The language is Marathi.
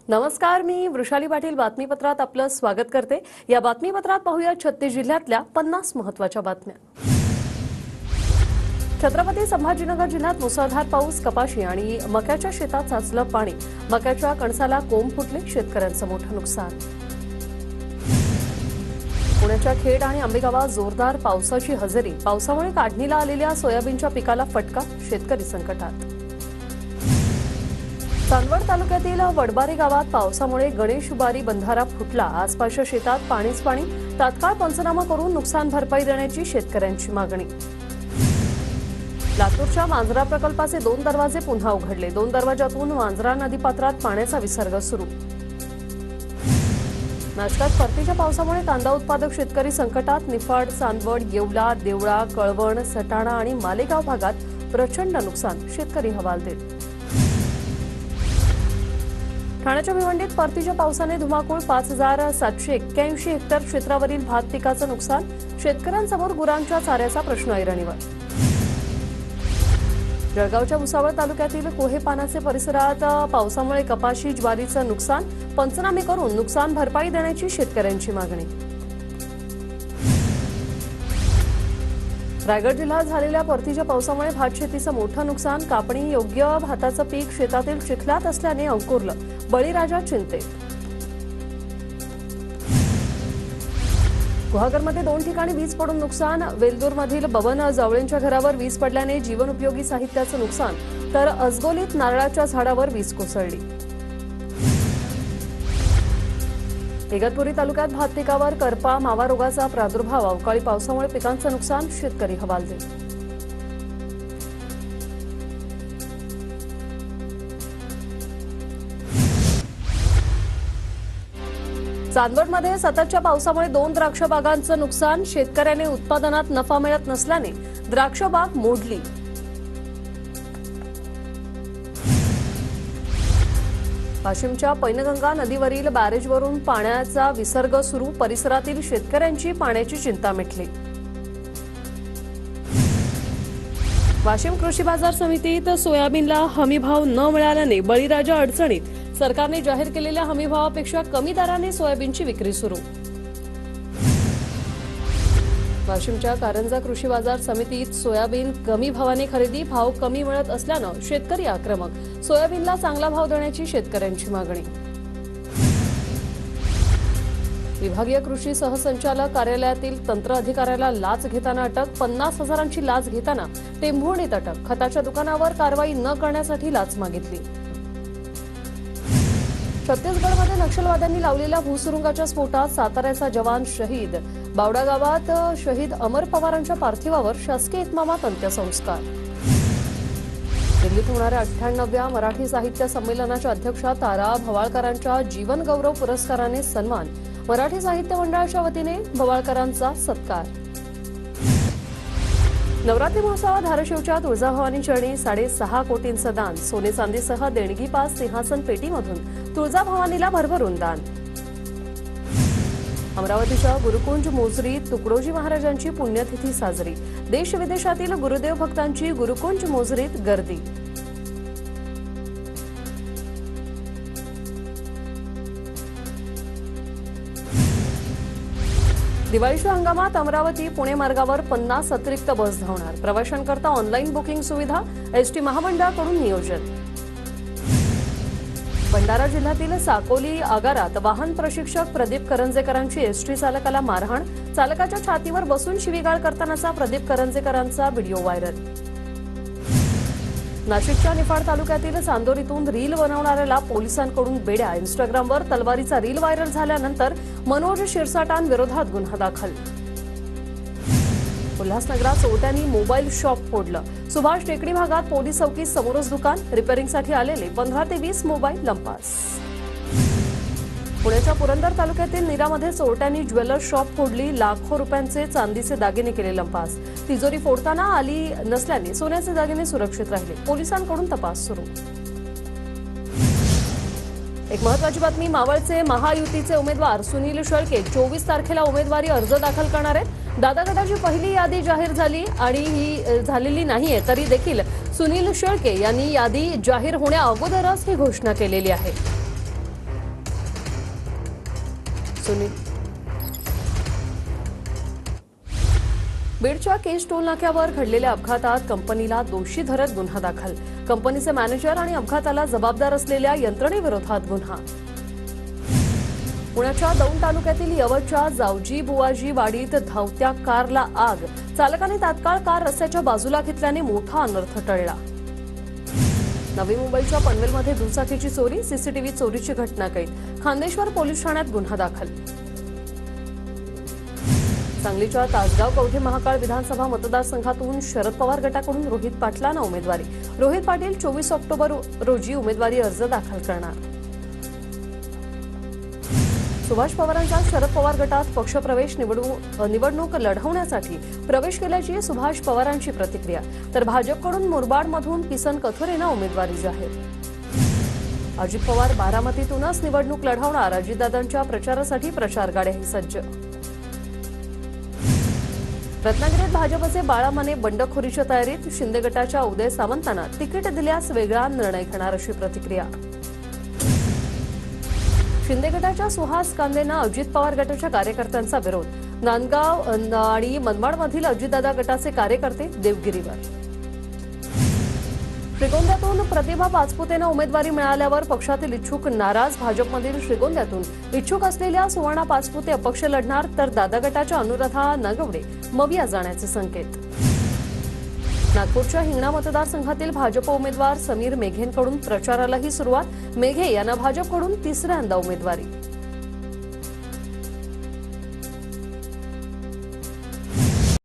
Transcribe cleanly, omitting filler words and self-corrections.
नमस्कार, मी वृषाली पाटील बातमीपत्रात आपलं स्वागत करते। या बातमीपत्रात पाहूया 36 जिल्ह्यातल्या 50 महत्त्वाच्या बातम्या। छत्रपती संभाजीनगर जिल्ह्यात मुसळधार पाऊस, कपाशी आणि मक्याच्या शेतात साचलं पाणी। मक्याच्या कणसाला कोंब फुटले, शेतकऱ्यांचं मोठं नुकसान। पुण्याच्या खेड आणि आंबेगावात जोरदार पावसाची हजेरी। पावसामुळे काढणीला आलेल्या सोयाबीनच्या पिकाला फटका, शेतकरी संकटात। चांदवड तालुक्यातील वडबारी गावात पावसामुळे गणेश बारी बंधारा फुटला। आसपासच्या शेतात पाणीच पाणी। तात्काळ पंचनामा करून नुकसान भरपाई देण्याची शेतकऱ्यांची मागणी। लातूरच्या मांजरा प्रकल्पाचे 2 दरवाजे पुन्हा उघडले। 2 दरवाजातून मांजरा नदीपात्रात पाण्याचा विसर्ग सुरू। नाशकात परतीच्या पावसामुळे कांदा उत्पादक शेतकरी संकटात। निफाड, चांदवड, येवला, देवळा, कळवण, सटाणा आणि मालेगाव भागात प्रचंड नुकसान, शेतकरी हवालदिल। ठाण्याच्या भिवंडीत परतीच्या पावसाने धुमाकूळ। 5781 हेक्टर क्षेत्रावरील भात पिकाचं नुकसान। शेतकऱ्यांसमोर गुरांच्या चाऱ्याचा प्रश्न ऐरणीवर। जळगावच्या भुसावळ तालुक्यातील कोहेपानाचे परिसरात पावसामुळे कपाशी, ज्वारीचं नुकसान। पंचनामे करून नुकसान भरपाई देण्याची शेतकऱ्यांची मागणी। रायगड जिल्ह्यात झालेल्या परतीच्या पावसामुळे भात शेतीचं मोठं नुकसान। कापणी योग्य भाताचं पीक शेतातील चिखलात असल्याने अंकुरलं, बळीराजा चिंतेत। गुहागरमध्ये 2 ठिकाणी वीज पडून नुकसान। वेलदूरमधील बबन जावळेंच्या घरावर वीज पडल्याने जीवनोपयोगी साहित्याचं नुकसान, तर अजगोलीत नारळाच्या झाडावर वीज कोसळली। इगतपुरी तालुक्यात भात पिकावर करपा, मावा रोगाचा प्रादुर्भाव। अवकाळी पावसामुळे पिकांचं नुकसान, शेतकरी हवालदिल। चांदवडमध्ये सततच्या पावसामुळे 2 द्राक्ष बागांचं नुकसान। शेतकऱ्याने उत्पादनात नफा मिळत नसल्याने द्राक्ष बाग मोडली। वाशिमच्या पैनगंगा नदीवरील बॅरेजवरून पाण्याचा विसर्ग सुरू। परिसरातील शेतकऱ्यांची पाण्याची चिंता मिटली। वाशिम कृषी बाजार समितीत सोयाबीनला हमीभाव न मिळाल्याने बळीराजा अडचणीत। सरकारने जाहीर केलेल्या हमीभावापेक्षा कमी दराने सोयाबीनची विक्री सुरू। वाशिमच्या कारंजा कृषी बाजार समितीत सोयाबीन कमी भावाने खरेदी। भाव कमी मिळत असल्यानं शेतकरी आक्रमक। सोयाबीनला चांगला भाव देण्याची शेतकऱ्यांची मागणी। विभागीय कृषी सहसंचालक कार्यालयातील तंत्र अधिकाऱ्याला लाच घेताना अटक। 50,000ची लाच घेताना टेंभुर्णीत अटक। खताच्या दुकानावर कारवाई न करण्यासाठी लाच मागितली। छत्तीसगडमध्ये नक्षलवाद्यांनी लावलेल्या भूसुरुंगाच्या स्फोटात साताऱ्याचा जवान शहीद। बावडा गावात शहीद अमर पवारांच्या पार्थिवावर शासकीय इतमामात अंत्यसंस्कार। दिल्लीत होणाऱ्या 98व्या मराठी साहित्य संमेलनाच्या अध्यक्षा तारा भवाळकरांच्या जीवन गौरव पुरस्काराने सन्मान। मराठी साहित्य मंडळाच्या वतीने भवाळकरांचा सत्कार। नवरात्री महोत्सवात धाराशिवच्या तुळजाभवानी चरणी 6.5 कोटींचं दान। सोने चांदीसह देणगी पास सिंहासन पेटीमधून तुळजाभवानीला भरभरून दान। अमरावतीच्या गुरुकुंज मोजरीत तुकडोजी महाराजांची पुण्यतिथी साजरी। देश विदेशातील गुरुदेव भक्तांची गुरुकुंज मोजरीत गर्दी। दिवाळीच्या हंगामात अमरावती पुणे मार्गावर 50 अतिरिक्त बस धावणार। प्रवाशांकरता ऑनलाईन बुकिंग सुविधा। एसटी महामंडळाकडून नियोजन। भंडारा जिल्ह्यातील साकोली आगारात वाहन प्रशिक्षक प्रदीप करंजेकरांची एसटी चालकाला मारहाण। चालकाच्या छातीवर बसून शिवीगाळ करतानाचा प्रदीप करंजेकरांचा व्हिडिओ व्हायरल। नाशिकच्या निफाड तालुक्यातील चांदोरीतून रील बनवणाऱ्याला पोलिसांकडून बेड्या। इंस्टाग्रामवर तलवारीचा रील व्हायरल झाल्यानंतर मनोज शिरसाटांविरोधात गुन्हा दाखल। उल्हासनगरात चोरट्यांनी मोबाईल शॉप फोडलं। सुभाष टेकडी भागात पोलीस चौकीत समोरच दुकान। रिपेअरिंगसाठी आलेले 15 ते 20 मोबाईल लंपास। पुण्याच्या पुरंदर तालुक्यातील नीरामध्ये चोरट्यांनी ज्वेलर्स शॉप फोडली। लाखो रुपयांचे चांदीचे दागिने केले लंपास। तिजोरी फोडताना आली नसल्याने सोन्याचे दागिने सुरक्षित राहिले। पोलिसांकडून तपास सुरू। एक महत्त्वाची बातमी, मावळचे महायुतीचे उमेदवार सुनील शेळके 24 तारखेला उमेदवारी अर्ज दाखल करणार आहेत। दादा गटाची पहिली यादी जाहीर झाली आणि ही झालेली नाहीये तरी देखील सुनील शेळके यांनी यादी जाहीर होण्या अगोदरच ही घोषणा केलेली आहे। सुनील. बीडच्या केज टोल नाक्यावर घडलेल्या अपघातात कंपनीला दोषी धरत गुन्हा दाखल. कंपनीचे मॅनेजर आणि अपघाताला जबाबदार असलेल्या यंत्रणेविरोधात गुन्हा. पुण्याच्या दौंड तालुक्यातील यवतच्या जावजी बुवाजी वाडीत धावत्या कारला आग. चालकाने तात्काळ कार रस्त्याच्या बाजूला घेतल्याने मोठा अनर्थ टळला. नवी मुंबईच्या पनवेलमध्ये दुचाकीची चोरी, सीसीटीव्ही चोरीची घटना कैद. खांदेश्वर पोलीस ठाण्यात गुन्हा दाखल. सांगलीच्या तासगाव कवठे महाकाळ विधानसभा मतदारसंघातून शरद पवार गटाकडून रोहित पाटलांना उमेदवारी. रोहित पाटील 24 ऑक्टोबर रोजी उमेदवारी अर्ज दाखल करणार. सुभाष पवारांचा शरद पवार गटात पक्षप्रवेश निवडणूक लढवण्यासाठी प्रवेश केल्याची सुभाष पवारांची प्रतिक्रिया. तर भाजपकडून मुरबाडमधून किसन कथोरेंना उमेदवारी जाहीर. अजित पवार बारामतीतूनच निवडणूक लढवणार. अजितदादांच्या प्रचारासाठी प्रचार गाड्याही सज्ज. रत्नागिरीत भाजपचे बाळा माने बंडखोरीच्या तयारीत. शिंदे गटाच्या उदय सामंतांना तिकीट दिल्यास वेगळा निर्णय घेणार अशी प्रतिक्रिया. शिंदे गटाच्या सुहास कांदेंना अजित पवार गटाच्या कार्यकर्त्यांचा विरोध. नांदगाव आणि मनमाडमधील अजितदादा गटाचे कार्यकर्ते देवगिरीवर. श्रीगोंद्यातून प्रतिभा पाचपुतेंना उमेदवारी मिळाल्यावर पक्षातील इच्छुक नाराज. भाजपमधील श्रीगोंद्यातून इच्छुक असलेल्या सुवर्णा पाचपुते अपक्ष लढणार. तर दादा गटाच्या अनुराधा नागवडे मविया जाण्याचे संकेत. नागपूरच्या हिंगणा मतदारसंघातील भाजप उमेदवार समीर मेघेंकडून प्रचारालाही सुरुवात. मेघे यांना भाजपकडून तिसऱ्यांदा उमेदवारी.